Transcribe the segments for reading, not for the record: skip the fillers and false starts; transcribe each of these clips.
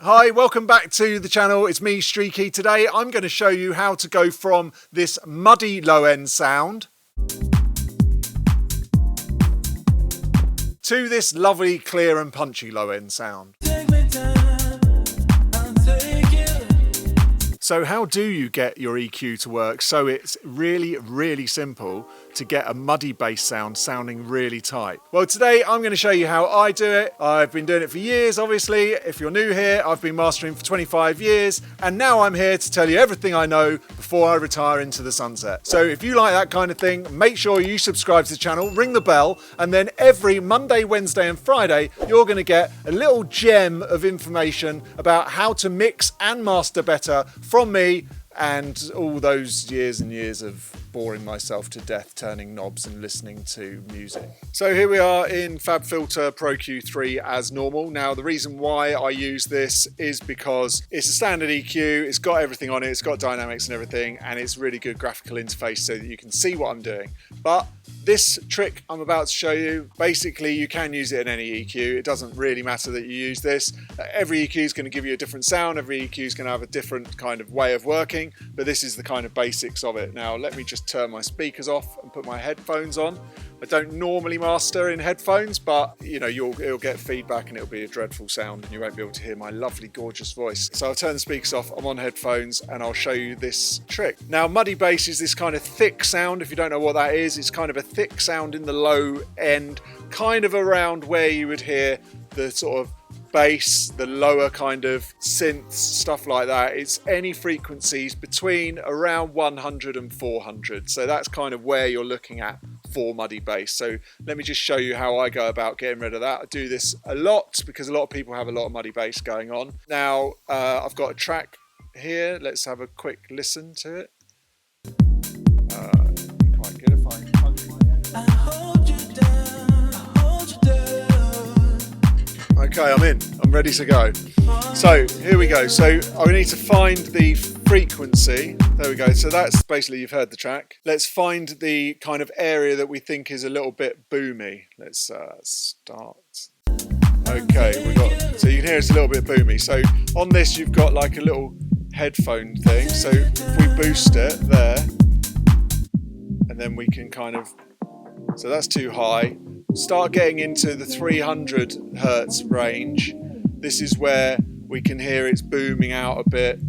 Hi, welcome back to the channel. It's me, Streaky. Today I'm going to show you how to go from this muddy low end sound to this lovely, clear and punchy low end sound. So how do you get your EQ to work? So it's really simple to get a muddy bass sound sounding really tight. Well, today I'm going to show you how I do it. I've been doing it for years, obviously. If you're new here, I've been mastering for 25 years. And now I'm here to tell you everything I know before I retire into the sunset. So if you like that kind of thing, make sure you subscribe to the channel, ring the bell, and then every Monday, Wednesday and Friday, you're going to get a little gem of information about how to mix and master better from me and all those years and years of boring myself to death turning knobs and listening to music. So here we are in FabFilter Pro Q3 as normal. Now the reason why I use this is because it's a standard EQ, it's got everything on it, it's got dynamics and everything, and it's really good graphical interface so that you can see what I'm doing. But this trick I'm about to show you, basically you can use it in any EQ. It doesn't really matter that you use this. Every EQ is going to give you a different sound, every EQ is going to have a different kind of way of working, but this is the kind of basics of it. Now let me just turn my speakers off and put my headphones on. I don't normally master in headphones, but you know, it'll get feedback and it'll be a dreadful sound and you won't be able to hear my lovely, gorgeous voice. So I'll turn the speakers off, I'm on headphones, and I'll show you this trick. Now, muddy bass is this kind of thick sound. If you don't know what that is, it's kind of a thick sound in the low end, kind of around where you would hear the sort of bass, the lower kind of synths, stuff like that. It's any frequencies between around 100 and 400. So that's kind of where you're looking at for muddy bass. So let me just show you how I go about getting rid of that. I do this a lot because a lot of people have a lot of muddy bass going on. Now I've got a track here. Let's have a quick listen to it. Quite good if I punch my head. I hold you down, I hold you down. Okay, I'm in. I'm ready to go. So here we go. So I need to find the frequency. There we go. So that's basically, you've heard the track. Let's find the kind of area that we think is a little bit boomy. Let's start. Okay, so you can hear it's a little bit boomy. So on this, you've got like a little headphone thing. So if we boost it there, and then we can kind of, so that's too high. Start getting into the 300 hertz range. This is where we can hear it's booming out a bit.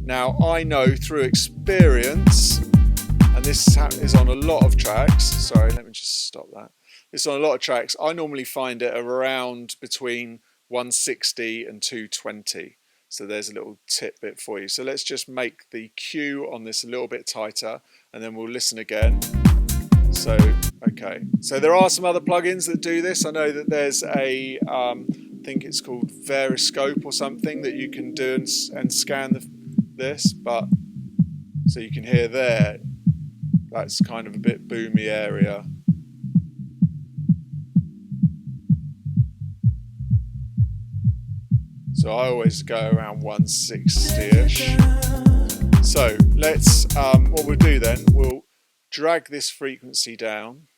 Now I know through experience, and this is on a lot of tracks, sorry, let me just stop that. It's on a lot of tracks. I normally find it around between 160 and 220. So there's a little tidbit for you. So let's just make the Q on this a little bit tighter and then we'll listen again. So, okay. So there are some other plugins that do this. I know that there's a, I think it's called Veriscope or something that you can do and scan this, but so you can hear there, that's kind of a bit boomy area. So I always go around 160-ish. So let's, what we'll do then, we'll drag this frequency down.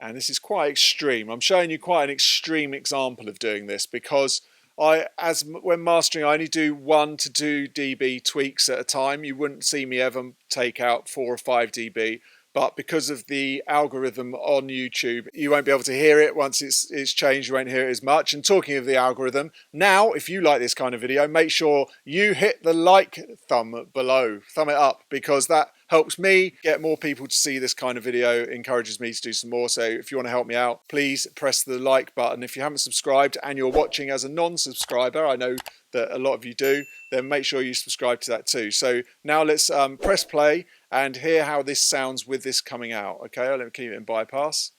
And this is quite extreme. I'm showing you quite an extreme example of doing this because when mastering, I only do 1 to 2 dB tweaks at a time. You wouldn't see me ever take out 4 or 5 dB. But because of the algorithm on YouTube, you won't be able to hear it. Once it's changed, you won't hear it as much. And talking of the algorithm, now, if you like this kind of video, make sure you hit the like thumb below, thumb it up, because that helps me get more people to see this kind of video, encourages me to do some more. So if you want to help me out, please press the like button. If you haven't subscribed and you're watching as a non-subscriber, I know that a lot of you do, then make sure you subscribe to that too. So now let's press play and hear how this sounds with this coming out. Okay, let me keep it in bypass.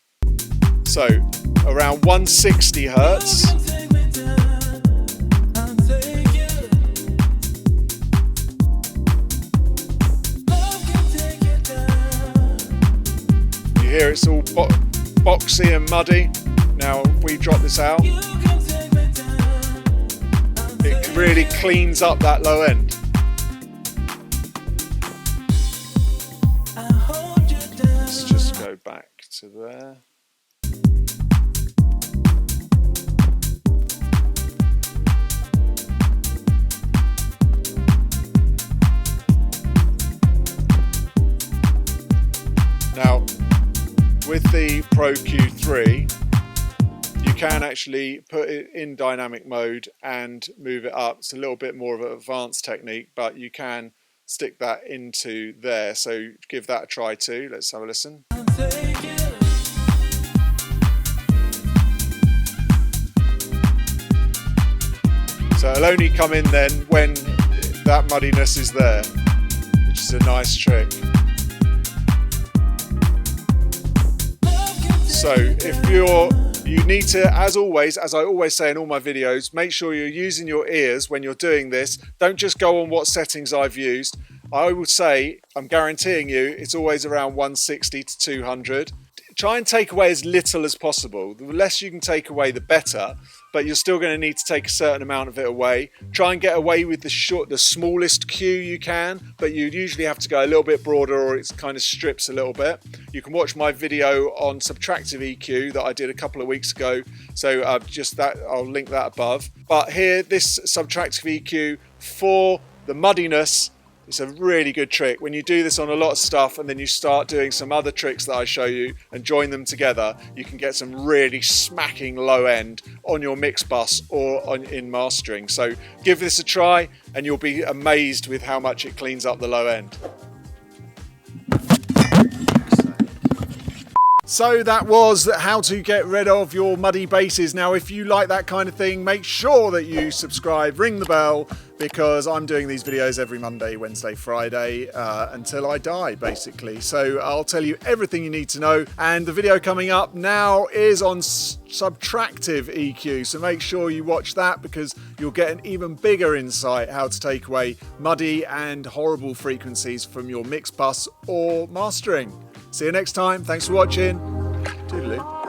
So around 160 hertz. You hear it's all boxy and muddy. Now if we drop this out, it really cleans up that low end. Let's just go back to there. the Pro Q3, you can actually put it in dynamic mode and move it up. It's a little bit more of an advanced technique, but you can stick that into there. So give that a try too. Let's have a listen. So it'll only come in then when that muddiness is there, which is a nice trick. So if you need to, as always, as I always say in all my videos, make sure you're using your ears when you're doing this. Don't just go on what settings I've used. I would say, I'm guaranteeing you, it's always around 160 to 200. Try and take away as little as possible. The less you can take away, the better, but you're still going to need to take a certain amount of it away. Try and get away with the smallest cue you can, but you usually have to go a little bit broader or it kind of strips a little bit. You can watch my video on subtractive EQ that I did a couple of weeks ago, so I'll link that above. But here, this subtractive EQ for the muddiness, it's a really good trick. When you do this on a lot of stuff and then you start doing some other tricks that I show you and join them together, you can get some really smacking low end on your mix bus or in mastering. So give this a try and you'll be amazed with how much it cleans up the low end. So that was how to get rid of your muddy basses. Now, if you like that kind of thing, make sure that you subscribe, ring the bell, because I'm doing these videos every Monday, Wednesday, Friday, until I die, basically. So I'll tell you everything you need to know. And the video coming up now is on subtractive EQ. So make sure you watch that because you'll get an even bigger insight how to take away muddy and horrible frequencies from your mix bus or mastering. See you next time. Thanks for watching. Toodaloo.